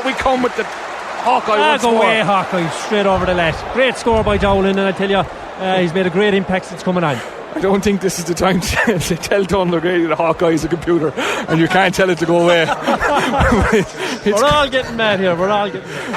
we come with the Hawkeye once go more. away, Hawkeye, straight over the net. Great score by Dowling, and I tell you, he's made a great impact since coming on. I don't think this is the time to tell Donald O'Grady that Hawkeye is a computer and you can't tell it to go away. We're all getting mad here.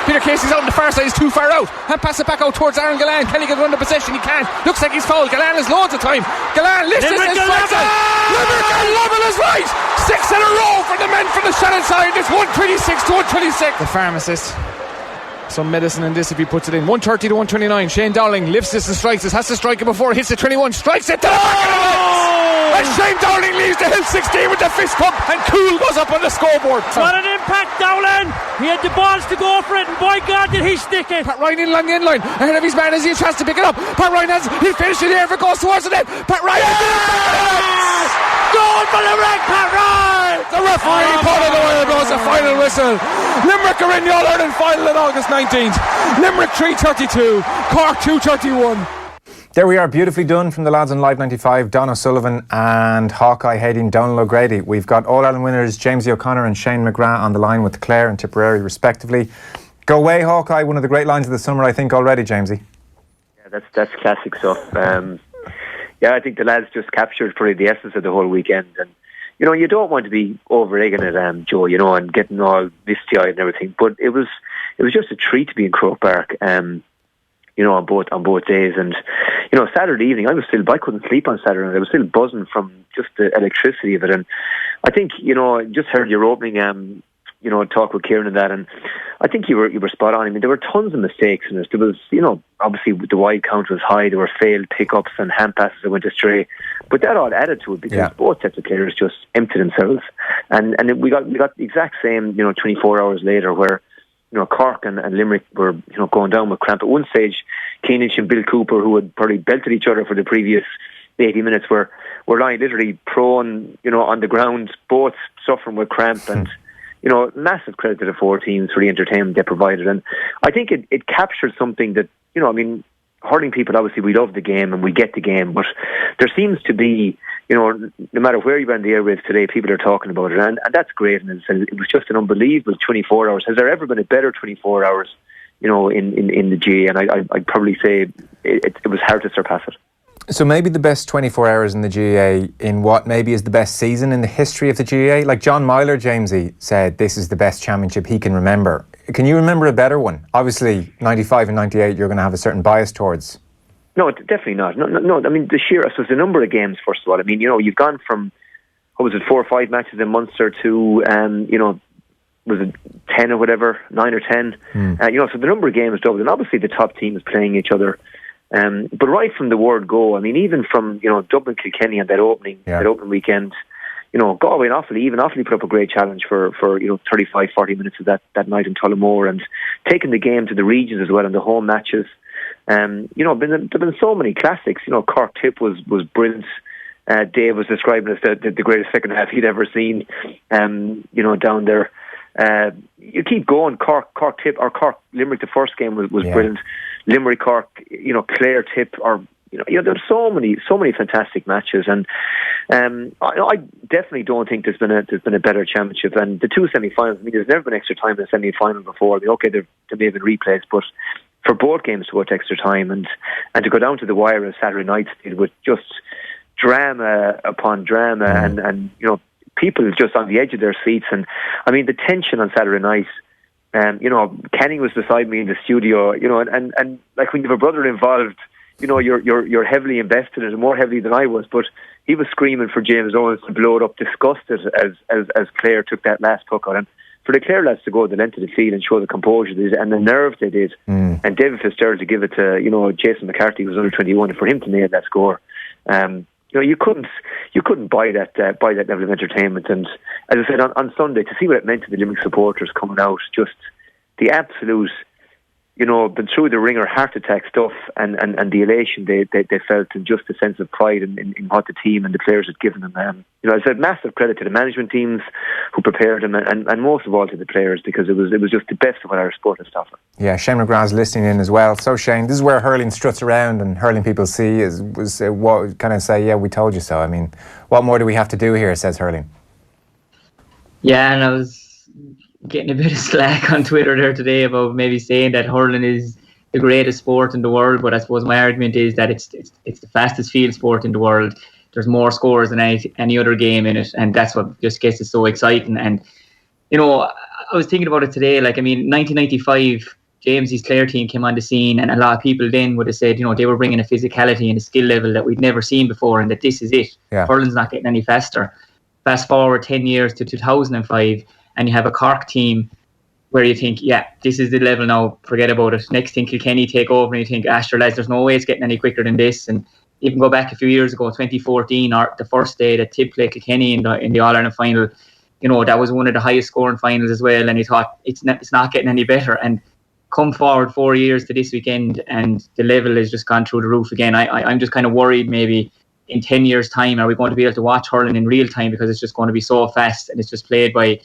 Peter Casey's out on the far side, he's too far out. And pass it back out towards Aaron Gallan. Can he get under possession? He can't. Looks like he's fouled. Gallan has loads of time. Gallan lifts this and strikes it. Limerick are level is right. 6 in a row for the men from the Shannon side. It's 126 to 126. The pharmacist. Some medicine in this if he puts it in. 130 to 129. Shane Dowling lifts this and strikes it. Has to strike it before it hits the 21. Strikes it to the back of the net. And Shane Dowling leaves the hill 16 with the fist pump. And Cool goes up on the scoreboard. What an impact, Dowling. He had the balls to go for it, and by God did he stick it. Pat Ryan in along the end line. Ahead of his man as he tries to pick it up. Pat Ryan he'll finish it here if it goes towards the net. Pat Ryan goal for Limerick. Pat Ryan. The referee pulled it away and blows the final whistle. Limerick are in the All-Ireland final on August 19th. Limerick 332, Cork 231. There we are, beautifully done from the lads on Live 95, Don O'Sullivan and Hawkeye hating Donald O'Grady. We've got All-Ireland winners Jamesie O'Connor and Shane McGrath on the line with Clare and Tipperary respectively. Go away, Hawkeye, one of the great lines of the summer, I think, already, Jamesie. Yeah, that's classic stuff. Yeah, I think the lads just captured probably the essence of the whole weekend. And, you know, you don't want to be over-egging it, Joe, you know, and getting all misty-eyed and everything. But it was just a treat to be in Croke Park, you know, on both days. And, you know, Saturday evening, I couldn't sleep on Saturday. I was still buzzing from just the electricity of it. And I think, you know, I just heard your opening, you know, talk with Kieran and that, and I think you were spot on. I mean, there were tons of mistakes in it. There was, you know, obviously the wide count was high. There were failed pickups and hand passes that went astray, but that all added to it because both sets of players just emptied themselves, and we got the exact same, you know, 24 hours later where, you know, Cork and Limerick were, you know, going down with cramp. At one stage, Keenan and Bill Cooper, who had probably belted each other for the previous 80 minutes, were lying literally prone, you know, on the ground, both suffering with cramp. And you know, massive credit to the four teams for the entertainment they provided. And I think it captured something that, you know, I mean, hurling people, obviously we love the game and we get the game, but there seems to be, you know, no matter where you are in the airwaves today, people are talking about it, and that's great. And it was just an unbelievable 24 hours. Has there ever been a better 24 hours, you know, in the GA? And I'd probably say it was hard to surpass it. So maybe the best 24 hours in the GAA in what maybe is the best season in the history of the GAA? Like John Myler, Jamesie, said this is the best championship he can remember. Can you remember a better one? Obviously, 95 and 98 you're going to have a certain bias towards. No, definitely not. No. I mean, I suppose the number of games, first of all. I mean, you know, you've gone from, what was it, 4 or 5 matches in Munster to, you know, was it 10 or whatever, 9 or 10? You know, so the number of games doubled. And obviously the top team is playing each other. But right from the word go, I mean, even from, you know, Dublin Kilkenny on that opening weekend, you know, Galway and Offaly put up a great challenge for you know, 35, 40 minutes of that night in Tullamore, and taking the game to the regions as well and the home matches. You know, there have been so many classics. You know, Cork Tip was brilliant. Dave was describing it as the greatest second half he'd ever seen. You know, down there. You keep going. Cork Tip or Cork Limerick. The first game was brilliant. Limerick Cork, you know, Clare Tip, or you know, there's so many fantastic matches, and I definitely don't think there's been a better championship. And the two semi-finals, I mean, there's never been extra time in a semi-final before. I mean, okay, there may have been replays, but for both games to go to extra time and to go down to the wire as Saturday night did, with just drama upon drama, and you know, people just on the edge of their seats. And I mean, the tension on Saturday night. You know, Kenny was beside me in the studio. You know, and like when you have a brother involved, you know, you're heavily invested in it, more heavily than I was. But he was screaming for James Owens to blow it up, disgusted as Clare took that last puck on him. For the Clare lads to go the length of the field and show the composure they did and the nerve they did, and David Fitzgerald to give it to, you know, Jason McCarthy, who was under 21, and for him to nail that score. You know, you couldn't buy that level of entertainment. And as I said, on Sunday, to see what it meant to the Limerick supporters coming out, just the absolute, you know, been through the ringer heart attack stuff, and the elation they felt, and just a sense of pride in what the team and the players had given them. You know, I said massive credit to the management teams who prepared them, and most of all to the players, because it was just the best of what Irish sport has to offer. Yeah, Shane McGrath's listening in as well. So Shane, this is where hurling struts around, and hurling people see was what kind of say, yeah, we told you so. I mean, what more do we have to do here? Says hurling. Yeah, and getting a bit of slack on Twitter there today about maybe saying that hurling is the greatest sport in the world, but I suppose my argument is that it's the fastest field sport in the world. There's more scores than any other game in it, and that's what just gets it so exciting. And I was thinking about it today. 1995, Jamesie's Clare team came on the scene, and a lot of people then would have said, they were bringing a physicality and a skill level that we'd never seen before, and that this is it. Yeah. Hurling's not getting any faster. Fast forward 10 years to 2005, and you have a Cork team where you think, this is the level now, forget about it. Next thing, Kilkenny take over, and you think, sure lads, there's no way it's getting any quicker than this. And even go back a few years ago, 2014, or the first day that Tip played Kilkenny in the All-Ireland final, that was one of the highest scoring finals as well, and you thought, it's not getting any better. And come forward 4 years to this weekend, and the level has just gone through the roof again. I'm just kind of worried maybe in 10 years' time, are we going to be able to watch hurling in real time, because it's just going to be so fast, and it's just played by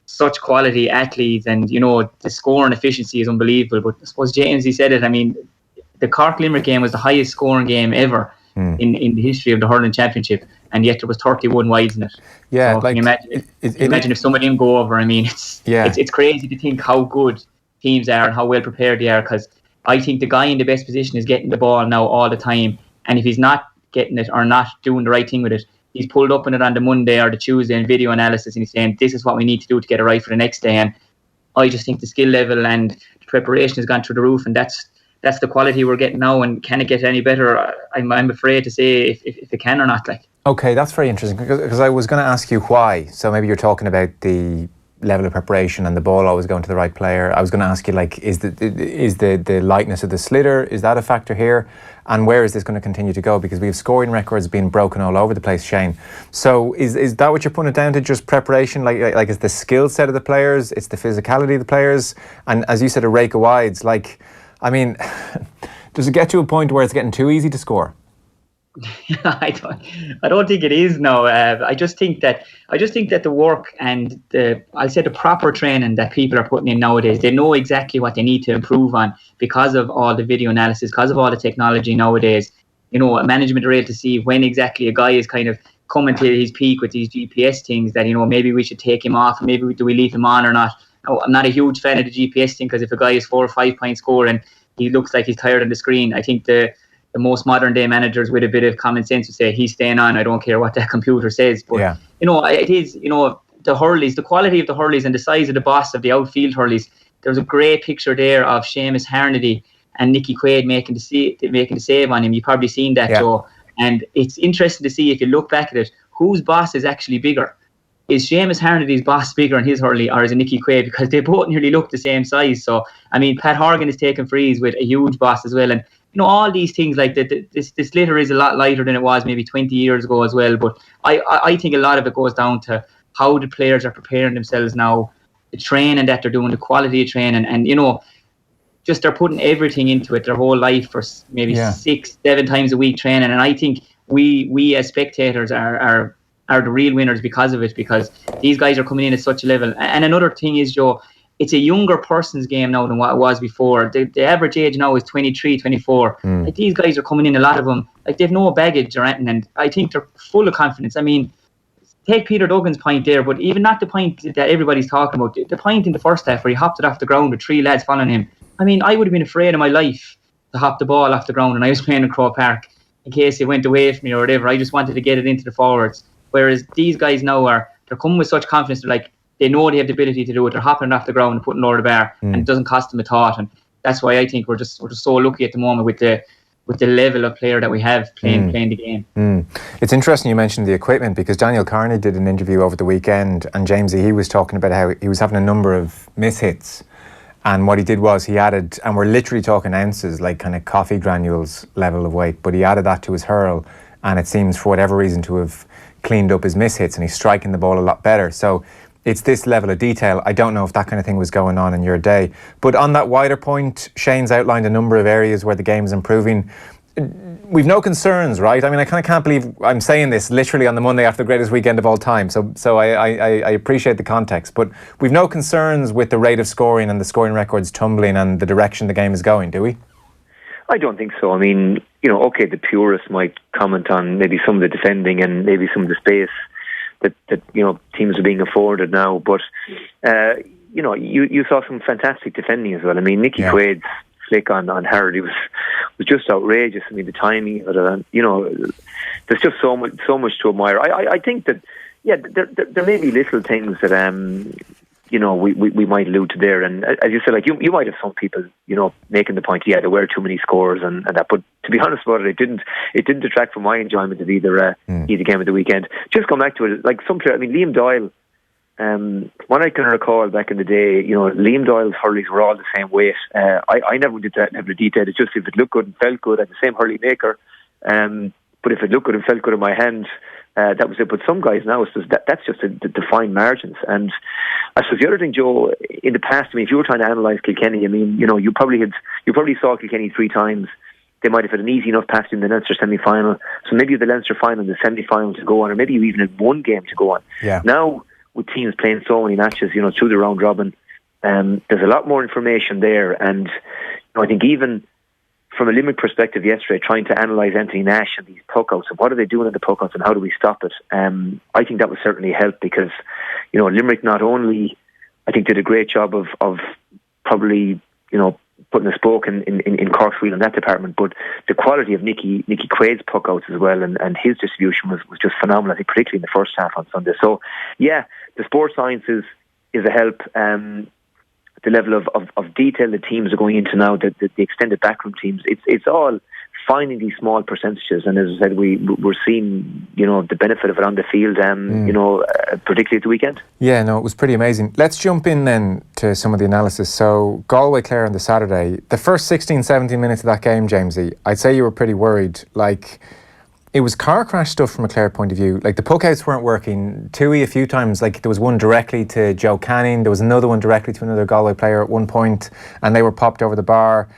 such quality athletes, and the scoring efficiency is unbelievable. But I suppose Jamesie said it. I mean, the Cork Limerick game was the highest scoring game ever in the history of the hurling championship, and yet there was 31 wides in it. Yeah, so can you imagine if some of them go over? I mean, it's crazy to think how good teams are and how well prepared they are, because I think the guy in the best position is getting the ball now all the time, and if he's not getting it or not doing the right thing with it, he's pulled up on it on the Monday or the Tuesday in video analysis, and he's saying, this is what we need to do to get it right for the next day. And I just think the skill level and the preparation has gone through the roof, and that's the quality we're getting now. And can it get any better? I'm afraid to say if it can or not. Okay, that's very interesting, because I was going to ask you why. So maybe you're talking about the level of preparation and the ball always going to the right player. I was going to ask you, is the lightness of the sliotar, is that a factor here? And where is this going to continue to go? Because we have scoring records being broken all over the place, Shane. So is that what you're putting it down to, just preparation? Like it's the skill set of the players, it's the physicality of the players, and as you said, a rake of wides. Does it get to a point where it's getting too easy to score? I don't think it is now. I just think that the work and the proper training that people are putting in nowadays, they know exactly what they need to improve on because of all the video analysis, because of all the technology nowadays. Management are able to see when exactly a guy is kind of coming to his peak with these GPS things, that maybe we should take him off, maybe do we leave him on or not. I'm not a huge fan of the GPS thing, because if a guy is 4 or 5 point score and he looks like he's tired on the screen, I think the most modern day managers with a bit of common sense would say he's staying on. I don't care what that computer says. But it is, the hurleys, the quality of the hurleys and the size of the boss of the outfield hurleys. There's a great picture there of Seamus Harnedy and Nicky Quaid making the save on him. You've probably seen that, Joe. And it's interesting to see, if you look back at it, whose boss is actually bigger. Is Seamus Harnady's boss bigger in his hurley, or is it Nicky Quaid? Because they both nearly look the same size. So, I mean, Pat Horgan is taking frees with a huge boss as well. And all these things, like this litter is a lot lighter than it was maybe 20 years ago as well. But I think a lot of it goes down to how the players are preparing themselves now, the training that they're doing, the quality of training, and just they're putting everything into it, their whole life, for maybe 6-7 times a week training. And I think we as spectators are the real winners because of it, because these guys are coming in at such a level. And another thing is, Joe, it's a younger person's game now than what it was before. The average age now is 23, 24. Like, these guys are coming in, a lot of them, like, they've no baggage or anything, and I think they're full of confidence. I mean, take Peter Duggan's point there, but even not the point that everybody's talking about, the point in the first half where he hopped it off the ground with 3 lads following him. I mean, I would have been afraid of my life to hop the ball off the ground, and I was playing in Crow Park, in case it went away from me or whatever. I just wanted to get it into the forwards. Whereas these guys now they're coming with such confidence. They're like, they know they have the ability to do it. They're hopping off the ground and putting over the bar, and it doesn't cost them a thought. And that's why I think we're just so lucky at the moment with the level of player that we have playing the game. It's interesting you mentioned the equipment, because Daniel Carney did an interview over the weekend, and Jamesie, he was talking about how he was having a number of mishits, and what he did was he added, and we're literally talking ounces, like kind of coffee granules level of weight, but he added that to his hurl, and it seems for whatever reason to have cleaned up his mishits, and he's striking the ball a lot better. So it's this level of detail. I don't know if that kind of thing was going on in your day. But on that wider point, Shane's outlined a number of areas where the game is improving. We've no concerns, right? I mean, I kind of can't believe I'm saying this literally on the Monday after the greatest weekend of all time. So I appreciate the context. But we've no concerns with the rate of scoring and the scoring records tumbling and the direction the game is going, do we? I don't think so. I mean, okay, the purists might comment on maybe some of the defending and maybe some of the space that teams are being afforded now. But, you saw some fantastic defending as well. I mean, Nicky Quaid's flick on Hardy was just outrageous. I mean, the timing of it, there's just so much to admire. I think that, there may be little things that we might allude to there, and as you said, like you might have some people making the point, there were too many scores and that, but to be honest about it, it didn't detract from my enjoyment of either game of the weekend. Just come back to it, like some player, I mean, Liam Doyle. When I can recall back in the day, Liam Doyle's hurleys were all the same weight. I never did that level of detail. It's just if it looked good and felt good, I had the same hurley maker. But if it looked good and felt good in my hand, that was it. But some guys now, that's just the fine margins. And I suppose the other thing, Joe, in the past, I mean, if you were trying to analyse Kilkenny, I mean, you probably saw Kilkenny 3 times. They might have had an easy enough pass in the Leinster semi-final. So maybe the Leinster final and the semi-final to go on, or maybe you even had one game to go on. Yeah. Now, with teams playing so many matches, through the round robin, there's a lot more information there. And I think even from a Limerick perspective yesterday, trying to analyse Anthony Nash and these puckouts and what are they doing at the puckouts and how do we stop it, I think that would certainly help, because Limerick not only, I think, did a great job of probably putting a spoke in Cork's wheel in that department, but the quality of Nicky Quaid's puckouts as well, and his distribution was just phenomenal, I think, particularly in the first half on Sunday. So the sports science is a help. The level of detail the teams are going into now, the extended backroom teams, it's all finding these small percentages, and as I said, we're seeing the benefit of it on the field, particularly at the weekend. Yeah, no, it was pretty amazing. Let's jump in then to some of the analysis. So Galway Clare on the Saturday, the first 16-17 minutes of that game, Jamesie, I'd say you were pretty worried. Like, it was car crash stuff from a Clare point of view. Like, the puckouts weren't working. Tui a few times, like there was one directly to Joe Canning, there was another one directly to another Galway player at one point, and they were popped over the bar.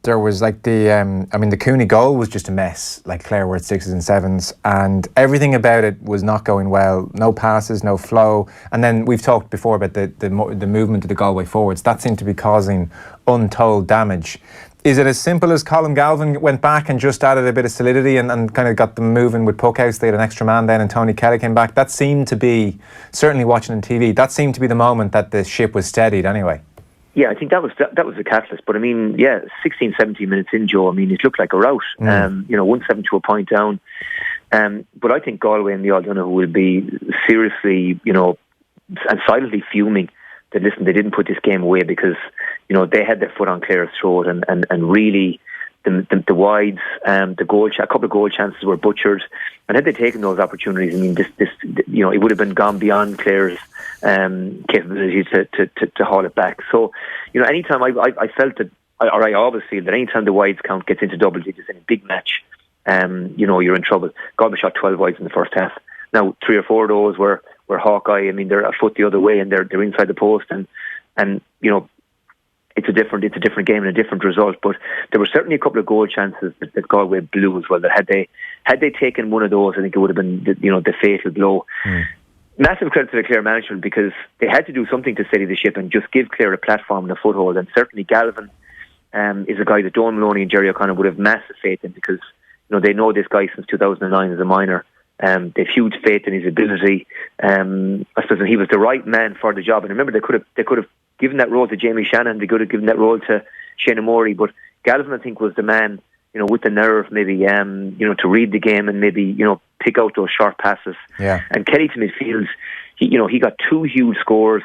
There was like the Cooney goal was just a mess. Like, Clare were at 6s and 7s, and everything about it was not going well. No passes, no flow. And then we've talked before about the movement of the Galway forwards. That seemed to be causing untold damage. Is it as simple as Colin Galvin went back and just added a bit of solidity and kind of got them moving with puckouts? They had an extra man then, and Tony Kelly came back. That seemed to be, certainly watching on TV, that seemed to be the moment that the ship was steadied anyway. Yeah, I think that was the catalyst. But I mean, 16, 17 minutes in, Joe, I mean, it looked like a rout. 1-7 to a point down. But I think Galway and the Aldona will be seriously, and silently fuming that, listen, they didn't put this game away, because they had their foot on Clare's throat, and really the wides, a couple of goal chances were butchered, and had they taken those opportunities, I mean, this it would have been gone beyond Clare's capability to haul it back. So anytime I felt that, or I always feel that anytime the wides count gets into double digits in a big match, you're in trouble. Galway shot 12 wides in the first half. Now 3 or 4 of those were Hawkeye. I mean, they're a foot the other way, and they're inside the post, and it's a different game and a different result. But there were certainly a couple of goal chances that Galway blew as well. That had they taken one of those, I think it would have been the fatal blow. Massive credit to the Clare management, because they had to do something to steady the ship and just give Clare a platform and a foothold. And certainly Galvin is a guy that Don Maloney and Jerry O'Connor would have massive faith in, because they know this guy since 2009 as a minor. They've huge faith in his ability. I suppose he was the right man for the job. And remember, they could have given that role to Jamie Shannon. They could have given that role to Shane O'Morey. But Galvin, I think, was the man, with the nerve, maybe, to read the game and maybe, pick out those short passes. Yeah. And Kelly to midfield, he got 2 huge scores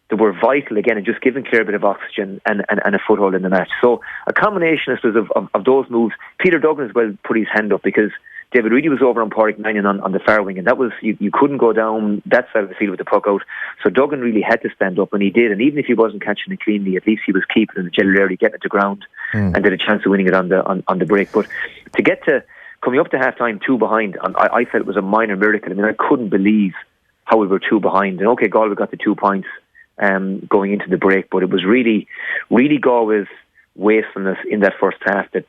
that were vital again, and just giving Clare a bit of oxygen and a foothold in the match. So a combination, I suppose, of those moves. Peter Duggan as well put his hand up, because David Reedy was over on Pádraig Mannion on the far wing, and that was, you couldn't go down that side of the field with the puck out. So Duggan really had to stand up, and he did. And even if he wasn't catching it cleanly, at least he was keeping it regularly, getting it to ground, and did a chance of winning it on the break. But to get to coming up to half time 2 behind, I felt it was a minor miracle. I mean, I couldn't believe how we were 2 behind. And okay, Galway got the 2 points going into the break, but it was really, really Galway's wastefulness in that first half that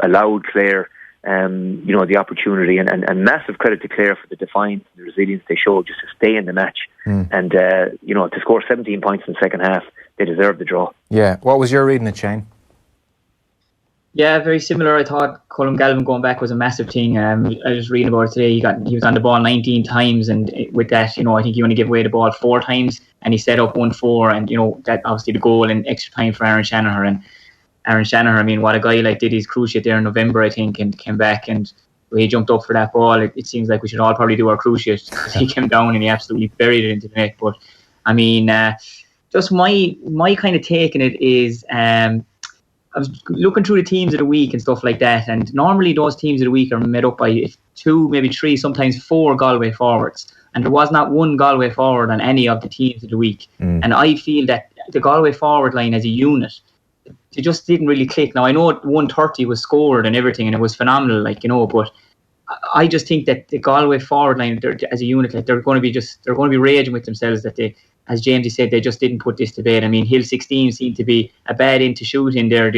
allowed Clare the opportunity, and massive credit to Clare for the defiance and the resilience they showed just to stay in the match, and to score 17 points in the second half. They deserved the draw. Yeah. What was your reading it, Shane? Yeah, very similar. I thought Colm Galvin going back was a massive thing. I was reading about it today. He was on the ball 19 times, and with that, I think he only gave away the ball 4 times, and he set up 1-4, and that obviously the goal and extra time for Aaron Shanahan. And Aaron Shanahan, I mean, what a guy! Like, did his cruciate there in November, I think, and came back and he jumped up for that ball. It seems like we should all probably do our cruciate because he came down and he absolutely buried it into the net. But I mean, just my kind of take in it is. I was looking through the teams of the week and stuff like that, and normally those teams of the week are made up by 2, maybe 3, sometimes 4 Galway forwards, and there was not one Galway forward on any of the teams of the week. And I feel that the Galway forward line as a unit, they just didn't really click. Now I know 130 was scored and everything, and it was phenomenal, but I just think that the Galway forward line as a unit, like they're going to be raging with themselves that they, as Jamesie said, they just didn't put this to bed. I mean, Hill 16 seemed to be a bad end to shoot in there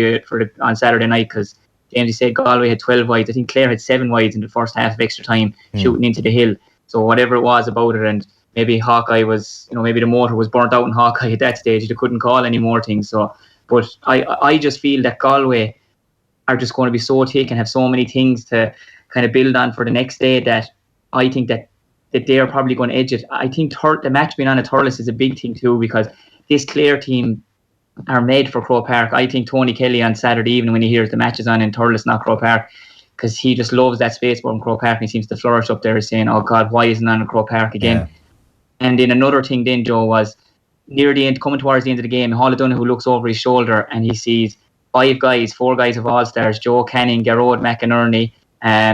on Saturday night, because Jamesie said Galway had 12 wides. I think Clare had 7 wides in the first half of extra time shooting into the Hill. So whatever it was about it, and maybe Hawkeye was, maybe the motor was burnt out in Hawkeye at that stage. They couldn't call any more things. So, but I just feel that Galway are just going to be so thick and have so many things to kind of build on for the next day that I think that they are probably going to edge it. I think the match being on at Thurles is a big thing too, because this Clare team are made for Croke Park. I think Tony Kelly on Saturday evening, when he hears the matches on in Thurles, not Croke Park, because he just loves that space from Croke Park, and he seems to flourish up there saying, oh God, why isn't it on Croke Park again? Yeah. And then another thing then, Joe, was near the end, coming towards the end of the game, Hall O'Donoghue looks over his shoulder and he sees 4 guys of All-Stars, Joe Canning, Garrod McInerney,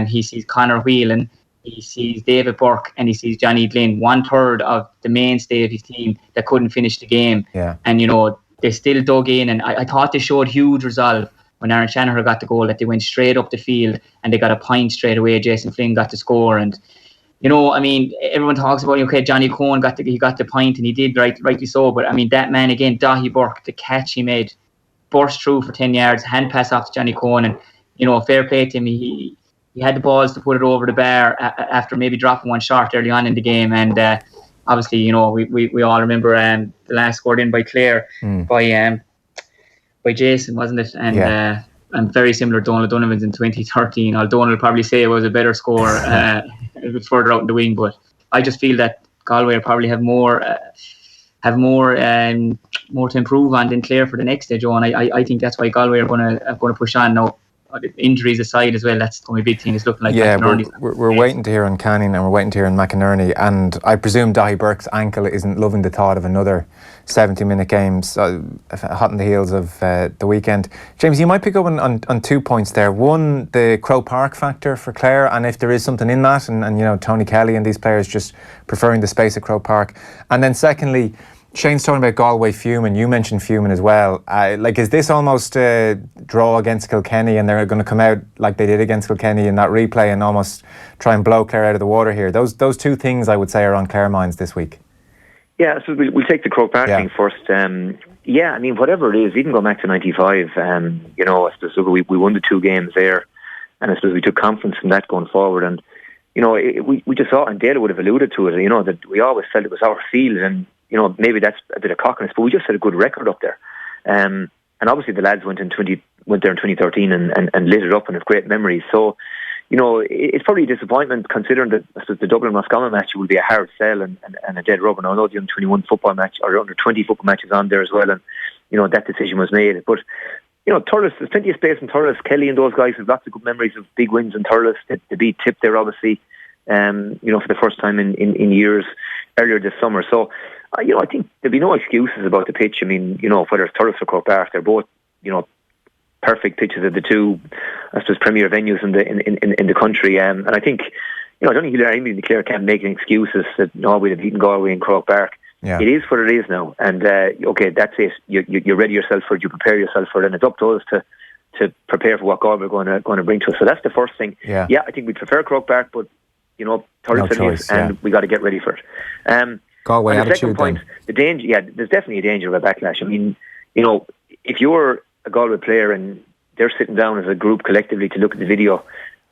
he sees Conor Whelan, he sees David Burke, and he sees Johnny Glynn, 1/3 of the mainstay of his team that couldn't finish the game. Yeah. And, they still dug in, and I thought they showed huge resolve when Aaron Shanahan got the goal, that they went straight up the field and they got a point straight away. Jason Flynn got the score, and I mean, everyone talks about, okay, Johnny Cohen got the point, and he did rightly so. But I mean, that man again, Dahi Burke, the catch he made, burst through for 10 yards, hand pass off to Johnny Cohen, and fair play to him. He had the balls to put it over the bar after maybe dropping one short early on in the game, and obviously, we all remember the last scored in by Clare by Jason, wasn't it? And very similar to Donald Donovan's in 2013. Although Donald will probably say it was a better score a bit further out in the wing, but I just feel that Galway will probably have more to improve on than Clare for the next day, Joe. And I think that's why Galway are going to push on now. Injuries aside as well, that's the only big thing. It's looking like we're waiting to hear on Canning, and we're waiting to hear on McInerney, and I presume Dahi Burke's ankle isn't loving the thought of another 70-minute game, hot on the heels of the weekend. James, you might pick up on 2 points there. One, the Croke Park factor for Clare, and if there is something in that, and Tony Kelly and these players just preferring the space at Croke Park. And then secondly, Shane's talking about Galway fuming. You mentioned fuming as well. Is this almost a draw against Kilkenny, and they're going to come out like they did against Kilkenny in that replay and almost try and blow Clare out of the water here? Those 2 things, I would say, are on Clare minds this week. Yeah, so we'll take the Croke Park thing first. I mean, whatever it is, even going back to 95, I suppose we won the 2 games there, and I suppose we took confidence from that going forward. And, we just saw, and Dale would have alluded to it, that we always felt it was our field, and maybe that's a bit of cockiness, but we just had a good record up there. And obviously the lads went there in 2013 and lit it up and have great memories. So, it's probably a disappointment considering that I suppose the Dublin-Roscommon match will be a hard sell and a dead rubber. Now, I know the under 21 football match or under 20 football matches on there as well, and that decision was made. But Thurles, there's plenty of space in Thurles. Kelly and those guys have lots of good memories of big wins in Thurles. They beat Tip there, obviously, for the first time in years earlier this summer. So, I think there'll be no excuses about the pitch. I mean, whether it's Thurles or Croke Park, they're both, perfect pitches of the 2, I suppose, premier venues in the country. And I think, I don't think anybody in the Clare camp making excuses that we'd have beaten Galway in Croke Park. Yeah. It is what it is now, and okay, that's it. You ready yourself for it. You prepare yourself for it, and it's up to us to prepare for what Galway are going to bring to us. So that's the first thing. Yeah, I think we'd prefer Croke Park, but Thurles and we got to get ready for it. Galway and the attitude, second point, the danger. Yeah, there's definitely a danger of a backlash. I mean, if you're a Galway player and they're sitting down as a group collectively to look at the video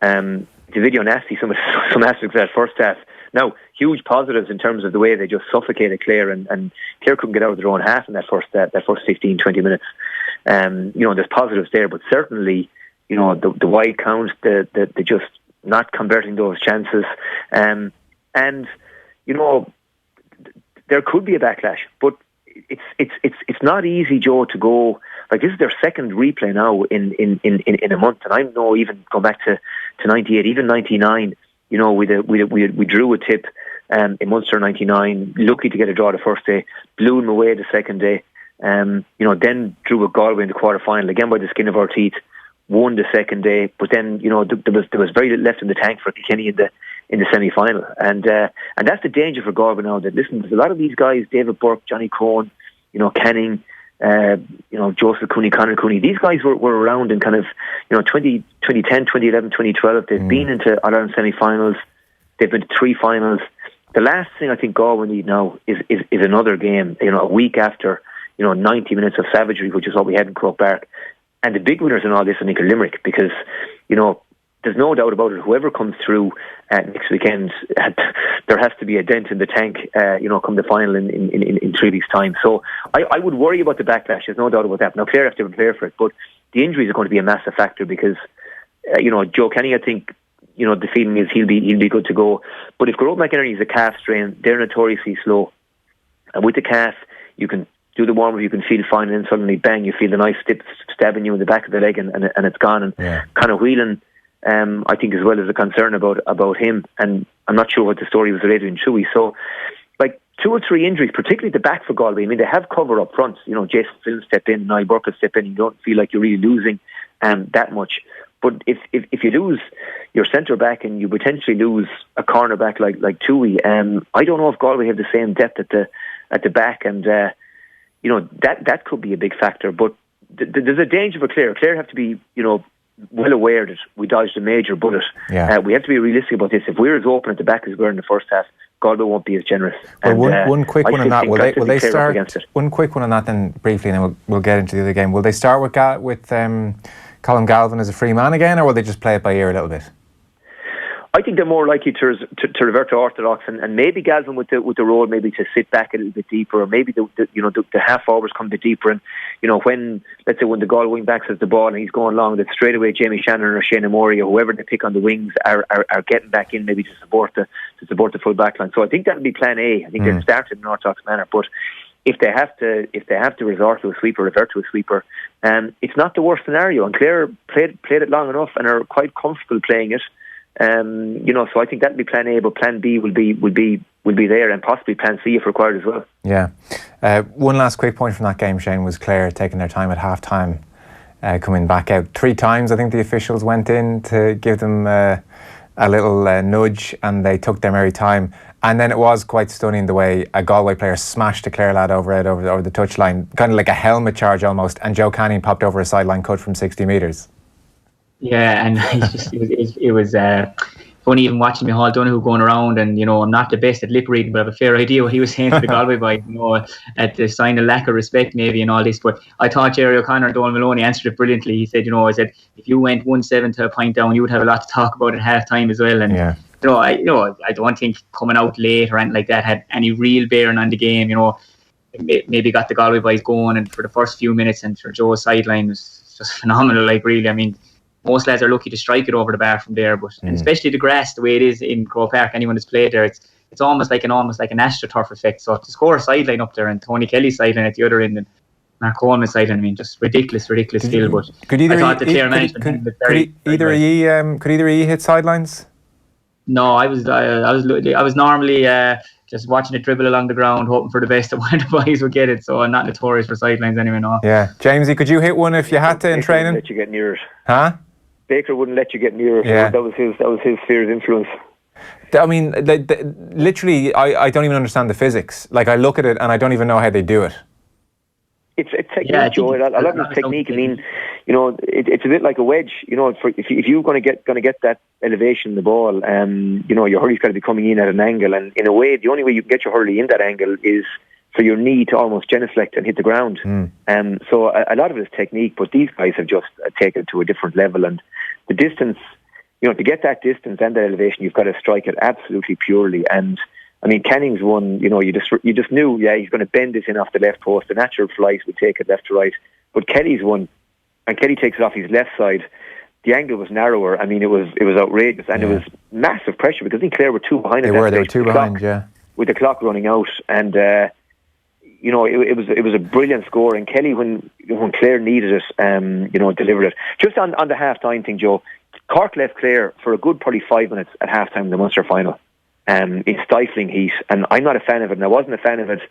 nasty. Some aspects of that first half. Now, huge positives in terms of the way they just suffocated Clare, and Clare couldn't get out of their own half in that first 15, 20 minutes. There's positives there, but certainly, the wide count, the just not converting those chances, and there could be a backlash, but it's not easy, Joe, to go like this is their second replay now in a month, and I know even going back to 98, even 99. We drew a tip in Munster 99, lucky to get a draw the first day, blew them away the second day. Then drew a Galway in the quarter-final, again by the skin of our teeth, won the second day, but then, there was very little left in the tank for Kilkenny in the semi-final. And that's the danger for Galway now, that listen, there's a lot of these guys, David Burke, Johnny Cohen, Canning, Joseph Cooney, Conor Cooney, these guys were around in kind of, 2010, 2011, 2012. They've been into All-Ireland semi-finals, they've been to 3 finals. The last thing I think Galway need now is another game, a week after, 90 minutes of savagery, which is what we had in Croke Park. And the big winners in all this, I think, are Limerick, because, there's no doubt about it. Whoever comes through next weekend, there has to be a dent in the tank, come the final in 3 weeks' time. So I would worry about the backlash. There's no doubt about that. Now, Clare have to prepare for it, but the injuries are going to be a massive factor because, Joe Kenny, I think, the feeling is he'll be good to go. But if Gerard McInerney is a calf strain, they're notoriously slow. And with the calf, you can do the warm-up, you can feel fine, and then suddenly, bang, you feel the knife stabbing you in the back of the leg, and it's gone. And Conor Whelan, I think, as well, is a concern about him, and I'm not sure what the story was related in Chewy. So, like 2 or 3 injuries, particularly at the back for Galway. I mean, they have cover up front. Jason Flynn step in, Niall Burke step in. You don't feel like you're really losing that much. But if you lose your centre back and you potentially lose a corner back like Chewy, I don't know if Galway have the same depth at the back, and that could be a big factor. But there's a danger for Clare. Clare have to be well aware that we dodged a major bullet. We have to be realistic about this. If we're as open at the back as we were in the first half, Galway won't be as generous. Well, one quick one on that. Will they start? One quick one on that then, briefly, and then we'll get into the other game. Will they start with Colin Galvin as a free man again, or will they just play it by ear a little bit? I think they're more likely to revert to orthodox, and maybe Galvin with the role, maybe to sit back a little bit deeper, or maybe the half forwards come a bit deeper, and when the Galway wing backs has the ball and he's going long, that straight away Jamie Shannon or Shane Amori or whoever they pick on the wings are getting back in, maybe to support the full back line. So I think that'll be plan A. I think they'll start in an orthodox manner, but if they have to resort to a sweeper, revert to a sweeper, it's not the worst scenario. And Clare played it long enough and are quite comfortable playing it. So I think that'll be plan A, but plan B will be there, and possibly plan C if required as well. Yeah. One last quick point from that game, Shane, was Clare taking their time at half time, coming back out 3 times. I think the officials went in to give them a little nudge, and they took their merry time. And then it was quite stunning the way a Galway player smashed a Clare lad over the touchline, kind of like a helmet charge almost, and Joe Canning popped over a sideline cut from 60 metres. Yeah, and it was funny even watching Micheál Donoghue going around, and I'm not the best at lip reading, but I have a fair idea what he was saying to the Galway boy, at the sign of lack of respect maybe and all this. But I thought Jerry O'Connor and Donal Maloney answered it brilliantly. He said, if you went 1-7 to a point down, you would have a lot to talk about at half time as well. And I don't think coming out late or anything like that had any real bearing on the game. Maybe got the Galway boys going, and for the first few minutes, and for Joe's sideline was just phenomenal. Like, really, I mean, most lads are lucky to strike it over the bar from there, but and especially the grass, the way it is in Croke Park, anyone that's played there, it's almost like an AstroTurf effect. So to score a sideline up there, and Tony Kelly's sideline at the other end, and Mark Coleman's sideline, I mean, just ridiculous skill. But I thought the Clare management could either of you hit sidelines? No, I was normally just watching it dribble along the ground, hoping for the best that one of the boys would get it. So I'm not notorious for sidelines anyway. No. Yeah, Jamesie, could you hit one if you had to in training? Let you get near it. Huh? Baker wouldn't let you get near it. Yeah. That was his sphere of influence. I mean, literally, I don't even understand the physics. Like, I look at it and I don't even know how they do it. It's technique, Joe. A lot of it's technique. I mean, it's a bit like a wedge. If you're going to get that elevation in the ball, your hurley's got to be coming in at an angle, and in a way, the only way you can get your hurley in that angle is for your knee to almost genuflect and hit the ground. So a lot of it is technique, but these guys have just taken it to a different level, and the distance. To get that distance and that elevation, you've got to strike it absolutely purely. And I mean, Canning's one, you just knew, he's going to bend this in off the left post. The natural flight would take it left to right. But Kelly's one, and Kelly takes it off his left side, the angle was narrower. I mean, it was outrageous, and it was massive pressure because I think Clare were 2 behind. They were 2 behind, with the clock running out, and it was a brilliant score. And Kelly, when Clare needed it, delivered it. Just on the half-time thing, Joe, Cork left Clare for a good probably 5 minutes at half-time in the Munster final, in stifling heat, and I'm not a fan of it, and I wasn't a fan of it,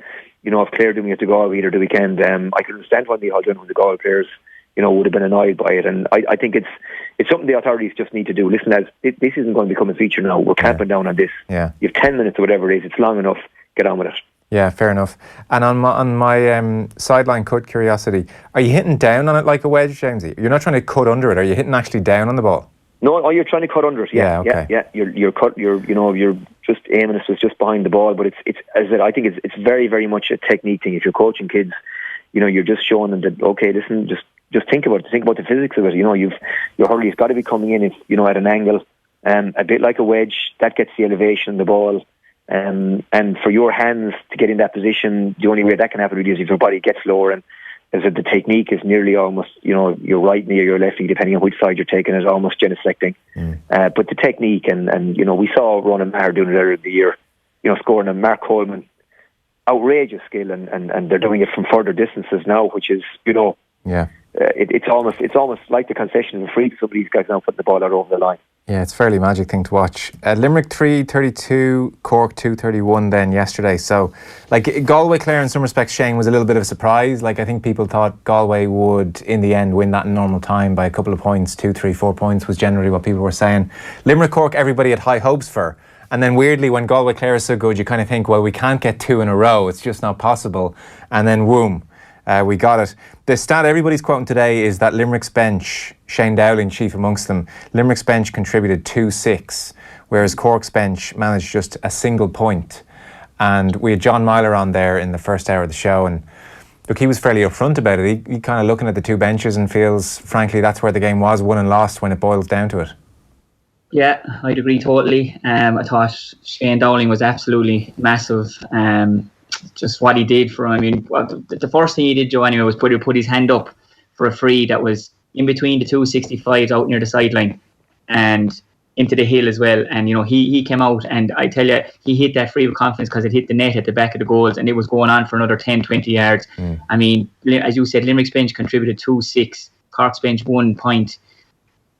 of Clare doing it to Galway either the weekend. I could understand why Neil Hodgson, when the Galway players, would have been annoyed by it, and I think it's something the authorities just need to do. Listen, lads, this isn't going to become a feature now. We're clamping down on this. Yeah. You have 10 minutes or whatever it is. It's long enough. Get on with it. Yeah, fair enough. And on my sideline cut curiosity, are you hitting down on it like a wedge, Jamesie? You're not trying to cut under it. Are you hitting actually down on the ball? No, you're trying to cut under it. Yeah. You're cut. You're just aiming it, so it's just behind the ball. But it's as I said, I think it's very, very much a technique thing. If you're coaching kids, you're just showing them that, okay, listen, just think about it. Think about the physics of it. Your hurley's got to be coming in, at an angle, a bit like a wedge. That gets the elevation of the ball. And for your hands to get in that position, the only way that can happen really is if your body gets lower. And as the technique is nearly almost, your right knee or your left knee, depending on which side you're taking, is almost genuflecting. But the technique, and we saw Ronan Maher doing it earlier in the year, scoring, and Mark Coleman, outrageous skill, and they're doing it from further distances now, which is, it's almost like the concession of a free for some of these guys now putting the ball out over the line. Yeah, it's a fairly magic thing to watch. Limerick 3-32, Cork 2-31 then yesterday. So, Galway, Clare in some respects, Shane, was a little bit of a surprise. I think people thought Galway would, in the end, win that in normal time by a couple of points. 2, 3, 4 points was generally what people were saying. Limerick, Cork, everybody had high hopes for. And then weirdly, when Galway, Clare is so good, you kind of think, well, we can't get 2 in a row. It's just not possible. And then, whoom. We got it. The stat everybody's quoting today is that Limerick's bench, Shane Dowling chief amongst them, Limerick's bench contributed 2-6, whereas Cork's bench managed just a single point. And we had John Myler on there in the first hour of the show, and look, he was fairly upfront about it. He kind of looking at the two benches and feels, frankly, that's where the game was, won and lost when it boils down to it. Yeah, I'd agree totally. I thought Shane Dowling was absolutely massive. Just what he did for him. I mean, the first thing he did, Joe, anyway, was put his hand up for a free that was in between the 265s out near the sideline and into the hill as well. And, he came out, and I tell you, he hit that free with confidence because it hit the net at the back of the goals, and it was going on for another 10, 20 yards. I mean, as you said, Limerick's bench contributed 2-6, Cork's bench 1 point.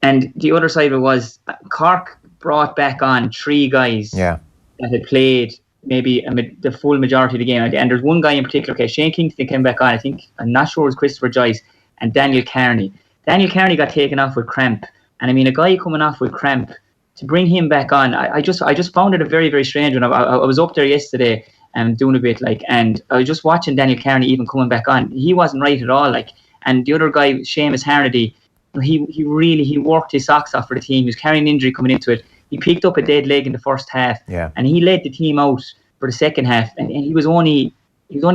And the other side of it was Cork brought back on 3 guys that had played maybe the full majority of the game. And there's one guy in particular, okay, Shane Kingston came back on, I'm not sure it was Christopher Joyce, and Daniel Carney. Daniel Carney got taken off with cramp. And I mean, a guy coming off with cramp, to bring him back on, I just found it a very, very strange one. I was up there yesterday and doing a bit, and I was just watching Daniel Carney even coming back on. He wasn't right at all, and the other guy, Seamus Harnedy, he worked his socks off for the team. He was carrying an injury coming into it. He picked up a dead leg in the first half, and he led the team out for the second half. And he was only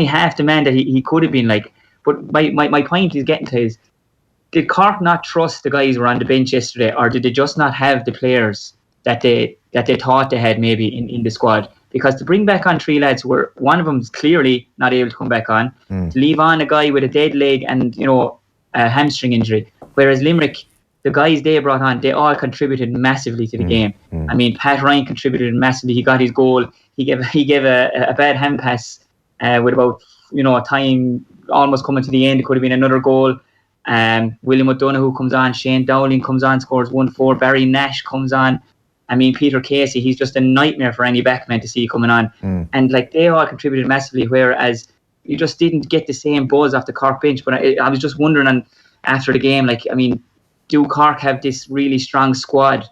half the man that he could have been. But my point is getting to is, did Cork not trust the guys who were on the bench yesterday, or did they just not have the players that they thought they had maybe in the squad? Because to bring back on 3 lads, where one of them's clearly not able to come back on, to leave on a guy with a dead leg and a hamstring injury, whereas Limerick, the guys they brought on, they all contributed massively to the game. I mean, Pat Ryan contributed massively. He got his goal. He gave a bad hand pass with about time almost coming to the end. It could have been another goal. William O'Donoghue comes on. Shane Dowling comes on, scores 1-4. Barry Nash comes on. I mean, Peter Casey, he's just a nightmare for any backman to see coming on. And they all contributed massively, whereas you just didn't get the same buzz off the Cork bench. But I was just wondering after the game, do Cork have this really strong squad?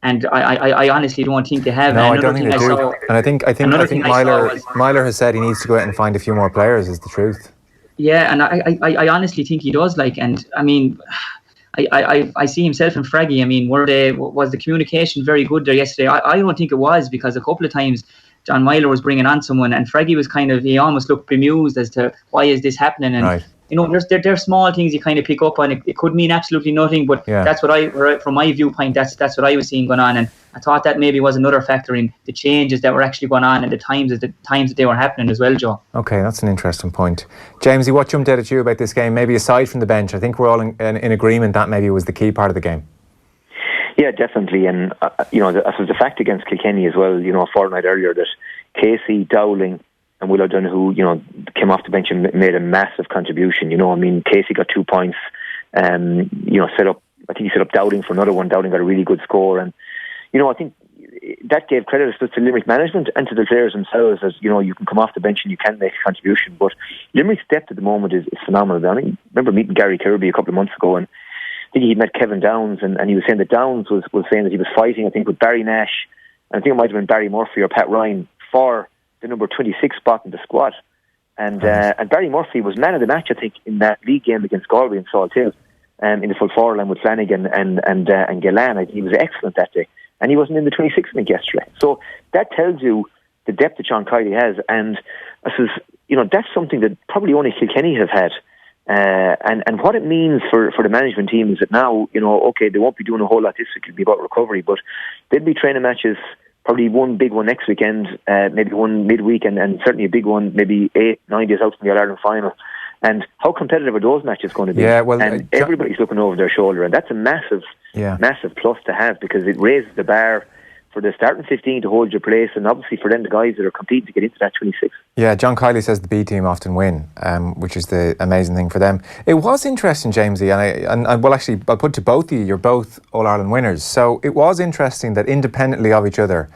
And I honestly don't think they have. No, I don't think they do. And I think Myler has said he needs to go out and find a few more players, is the truth. Yeah, and I honestly think he does. And I mean, I see himself and Fraggy. I mean, was the communication very good there yesterday? I don't think it was, because a couple of times John Myler was bringing on someone, and Fraggy was he almost looked bemused as to why is this happening. And there's small things you kind of pick up on. It could mean absolutely nothing, but that's from my viewpoint, that's what I was seeing going on. And I thought that maybe was another factor in the changes that were actually going on and the times that they were happening as well, Joe. Okay, that's an interesting point. Jamesie, what jumped out at you about this game? Maybe aside from the bench, I think we're all in agreement that maybe was the key part of the game. Yeah, definitely. And, the fact against Kilkenny as well, a fortnight earlier, that Casey, Dowling and Will O'Donoghue, came off the bench and made a massive contribution. Casey got 2 points, set up, I think he set up Dowling for another one. Dowling got a really good score. And, I think that gave credit to Limerick management and to the players themselves, as, you can come off the bench and you can make a contribution. But Limerick's depth at the moment is phenomenal. I remember meeting Gary Kirby a couple of months ago, and I think he met Kevin Downs, and he was saying that Downs was saying that he was fighting, I think, with Barry Nash, and I think it might have been Barry Murphy or Pat Ryan for the number 26 spot in the squad. And Barry Murphy was man of the match, I think, in that league game against Galway and Salt Hill, in the full forward line with Flanagan and Gillan. I think he was excellent that day. And he wasn't in the 26 I think yesterday. So that tells you the depth that John Kiley has. And I suppose, that's something that probably only Kilkenny have had. And what it means for the management team is that now, okay, they won't be doing a whole lot this week. It'll be about recovery, but they'll be training matches, probably one big one next weekend, maybe one midweek, and certainly a big one maybe 8-9 days out from the All-Ireland final. And how competitive are those matches going to be? Yeah, well, and everybody's looking over their shoulder, and that's a massive plus to have, because it raises the bar for the starting 15 to hold your place, and obviously for them, the guys that are competing to get into that 26. Yeah, John Kiley says the B team often win, which is the amazing thing for them. It was interesting, Jamesie, and I'll put to both of you, you're both All-Ireland winners. So it was interesting that independently of each other,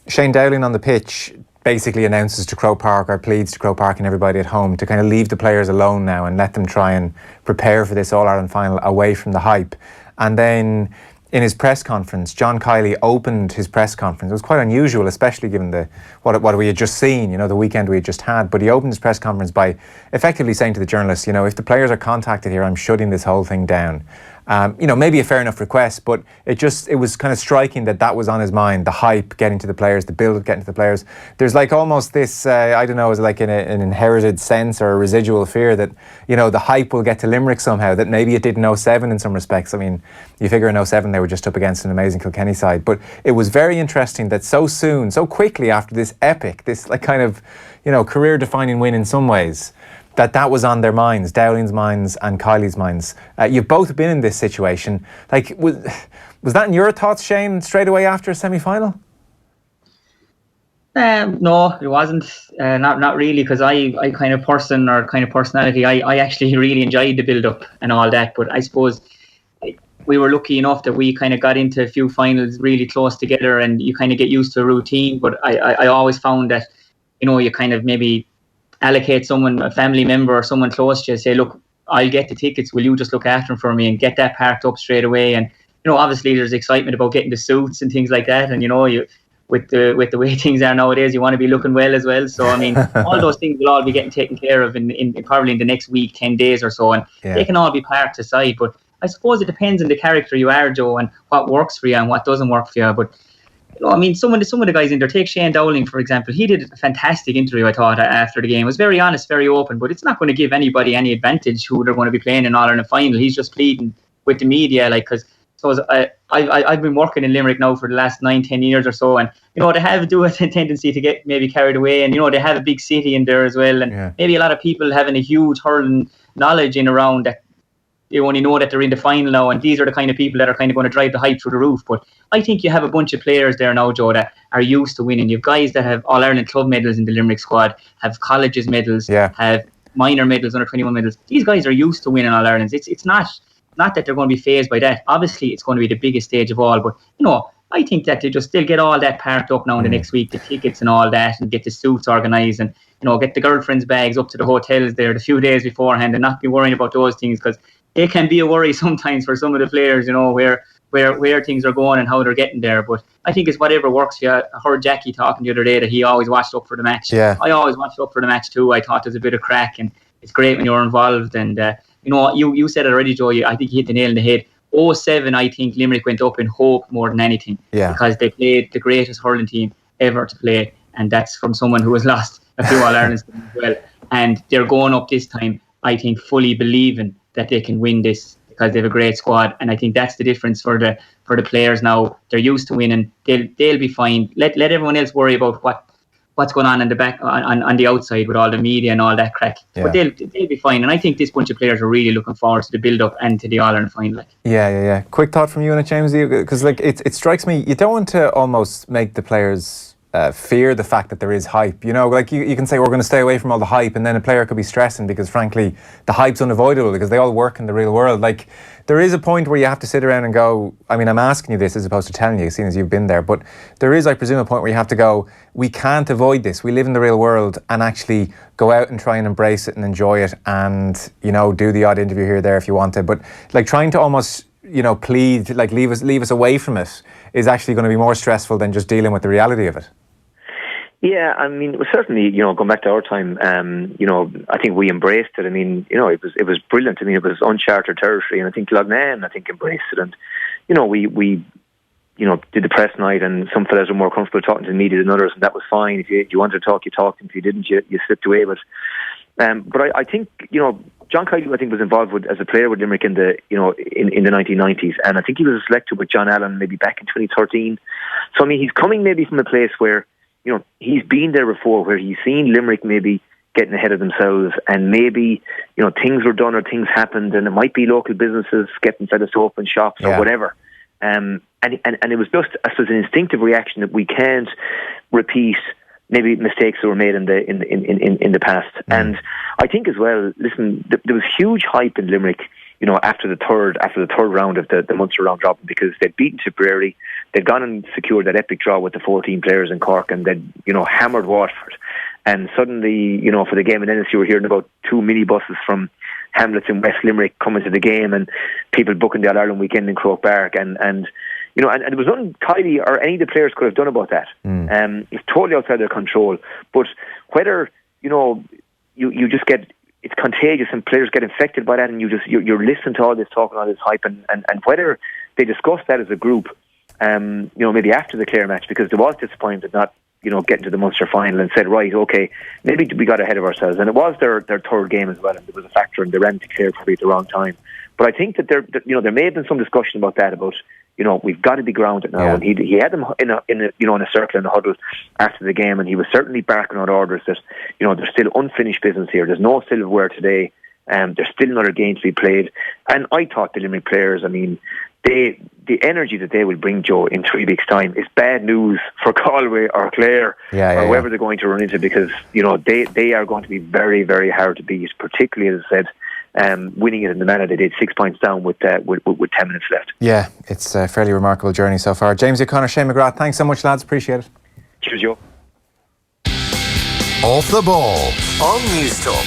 Shane Dowling on the pitch basically announces to Croke Park, or pleads to Croke Park and everybody at home, to kind of leave the players alone now and let them try and prepare for this All-Ireland final away from the hype. And then in his press conference, John Kiley opened his press conference. It was quite unusual, especially given what we had just seen, the weekend we had just had. But he opened his press conference by effectively saying to the journalists, if the players are contacted here, I'm shutting this whole thing down. Maybe a fair enough request, but it was kind of striking that was on his mind, the hype getting to the players, the build getting to the players. There's like almost this, is like an inherited sense or a residual fear that, the hype will get to Limerick somehow, that maybe it did in 07 in some respects. I mean, you figure in 07 they were just up against an amazing Kilkenny side, but it was very interesting that so soon, so quickly after this epic, this like kind of, career-defining win in some ways, that was on their minds, Dowling's minds and Kiley's minds. You've both been in this situation. Like, was that in your thoughts, Shane, straight away after a semi-final? No, it wasn't. Not really, because I kind of person or kind of personality, I actually really enjoyed the build-up and all that. But I suppose we were lucky enough that we kind of got into a few finals really close together, and you kind of get used to a routine. But I always found that, you kind of maybe allocate someone, a family member or someone close to you, say, look, I'll get the tickets, will you just look after them for me, and get that parked up straight away. And obviously there's excitement about getting the suits and things like that, and you with the way things are nowadays, you want to be looking well as well. So I mean, all those things will all be getting taken care of in probably in the next week, 10 days or so, and they can all be parked aside. But I suppose it depends on the character you are, Joe, and what works for you and what doesn't work for you. But I mean, some of the guys in there, take Shane Dowling, for example. He did a fantastic interview, I thought, after the game. It was very honest, very open, but it's not going to give anybody any advantage who they're going to be playing in All-Ireland final. He's just pleading with the media, because I've been working in Limerick now for the last 9-10 years or so, and they have a tendency to get maybe carried away, and they have a big city in there as well, and maybe a lot of people having a huge hurling knowledge in around that. They only know that they're in the final now, and these are the kind of people that are kind of going to drive the hype through the roof. But I think you have a bunch of players there now, Joe, that are used to winning. You have guys that have All-Ireland club medals in the Limerick squad, have colleges medals, have minor medals, under 21 medals. These guys are used to winning All-Irelands. It's not that they're going to be fazed by that. Obviously, it's going to be the biggest stage of all, but I think that they'll get all that parked up now in the next week, the tickets and all that, and get the suits organised, and get the girlfriends' bags up to the hotels there the few days beforehand, and not be worrying about those things, because it can be a worry sometimes for some of the players, where things are going and how they're getting there. But I think it's whatever works for you. I heard Jackie talking the other day that he always watched up for the match. Yeah. I always watched up for the match too. I thought there's a bit of crack, and it's great when you're involved. And you said it already, Joe. I think you hit the nail on the head. 07, I think Limerick went up in hope more than anything, because they played the greatest hurling team ever to play, and that's from someone who has lost a few All-Irelands as well. And they're going up this time, I think, fully believing that they can win this, because they have a great squad. And I think that's the difference for the players now. They're used to winning. They'll be fine. Let everyone else worry about what's going on in the back on the outside with all the media and all that crack. Yeah. But they'll be fine, and I think this bunch of players are really looking forward to the build up and to the All-Ireland final. Yeah. Quick thought from you on it, Jamesie, because like it strikes me, you don't want to almost make the players fear the fact that there is hype. You know, like you can say we're going to stay away from all the hype, and then a player could be stressing because frankly the hype's unavoidable because they all work in the real world. Like there is a point where you have to sit around and go, I mean, I'm asking you this as opposed to telling you, seeing as you've been there, but there is, I presume, a point where you have to go, we can't avoid this. We live in the real world, and actually go out and try and embrace it and enjoy it, and, you know, do the odd interview here or there if you want to. But like trying to almost, you know, plead, like leave us away from it is actually going to be more stressful than just dealing with the reality of it. Yeah, I mean, certainly, you know, going back to our time, you know, I think we embraced it. I mean, you know, it was brilliant. I mean, it was uncharted territory, and I think Loughnane, embraced it. And, you know, we you know, did the press night, and some fellas were more comfortable talking to the media than others, and that was fine. If you wanted to talk, you talked, and if you didn't, you slipped away. But I think, you know, John Kiley, I think, was involved as a player with Limerick in the 1990s, and I think he was selected with John Allen maybe back in 2013. So I mean, he's coming maybe from a place where, you know, he's been there before, where he's seen Limerick maybe getting ahead of themselves, and maybe, you know, things were done or things happened, and it might be local businesses getting fed us to open shops or whatever. And it was just, I suppose, an instinctive reaction that we can't repeat maybe mistakes that were made in the past. And I think as well, listen, there was huge hype in Limerick, you know, after the third round of the Munster round robin, because they'd beaten Tipperary, they'd gone and secured that epic draw with the 14 players in Cork, and they'd, you know, hammered Waterford. And suddenly, you know, for the game in Ennis, you were hearing about 2 minibuses from hamlets in West Limerick coming to the game, and people booking the All-Ireland weekend in Croke Park, and you know, and there was nothing Kiley or any of the players could have done about that. It's totally outside their control. But whether, you know, you just get, it's contagious and players get infected by that, and you're listening to all this talk and all this hype, and whether they discuss that as a group, you know, maybe after the Clare match, because there was disappointment not, you know, getting to the Munster final, and said, right, okay, maybe we got ahead of ourselves. And it was their third game as well, and there was a factor, and they ran to Clare probably at the wrong time. But I think that there may have been some discussion about that, about, you know, we've got to be grounded now. And he had them in a circle in the huddle after the game, and he was certainly barking out orders that, you know, there's still unfinished business here. There's no silverware today. There's still another game to be played. And I thought the Limerick players, I mean, the energy that they will bring, Joe, in 3 weeks' time is bad news for Galway or Clare or whoever they're going to run into, because, you know, they are going to be very, very hard to beat, particularly, as I said, winning it in the manner they did, 6 points down with 10 minutes left. Yeah, it's a fairly remarkable journey so far. Jamesie O'Connor, Shane McGrath, thanks so much, lads. Appreciate it. Cheers, Joe. Off the ball on News Talk.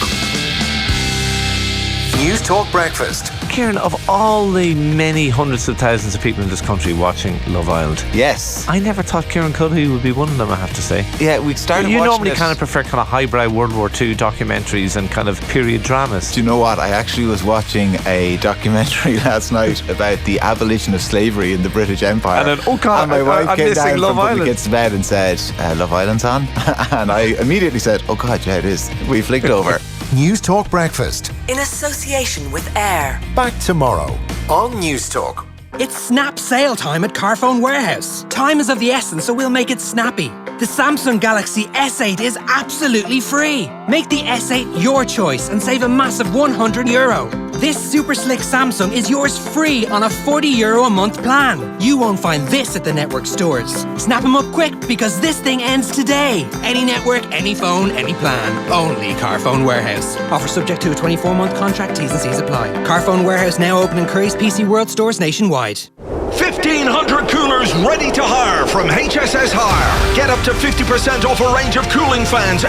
News Talk Breakfast. Kieran, of all the many hundreds of thousands of people in this country watching Love Island, yes, I never thought Kieran Cuddihy would be one of them, I have to say. Yeah, we started You watching normally it. kind of prefer kind of highbrow World War II documentaries and kind of period dramas. Do you know what? I actually was watching a documentary last night about the abolition of slavery in the British Empire. And then, oh God, and my wife I'm came missing down Love from putting the Island. kids to bed and said, Love Island's on? And I immediately said, oh God, yeah, it is. We flicked over. News Talk Breakfast. In association with Air. Back tomorrow on News Talk. It's snap sale time at Carphone Warehouse. Time is of the essence, so we'll make it snappy. The Samsung Galaxy S8 is absolutely free. Make the S8 your choice and save a massive €100. This super slick Samsung is yours free on a €40 a month plan. You won't find this at the network stores. Snap them up quick, because this thing ends today. Any network, any phone, any plan. Only Carphone Warehouse. Offer subject to a 24-month contract. T's and C's apply. Carphone Warehouse now open in Curry's PC World stores nationwide. 1,500 coolers ready to hire from HSS Hire. Get up to 50% off a range of cooling fans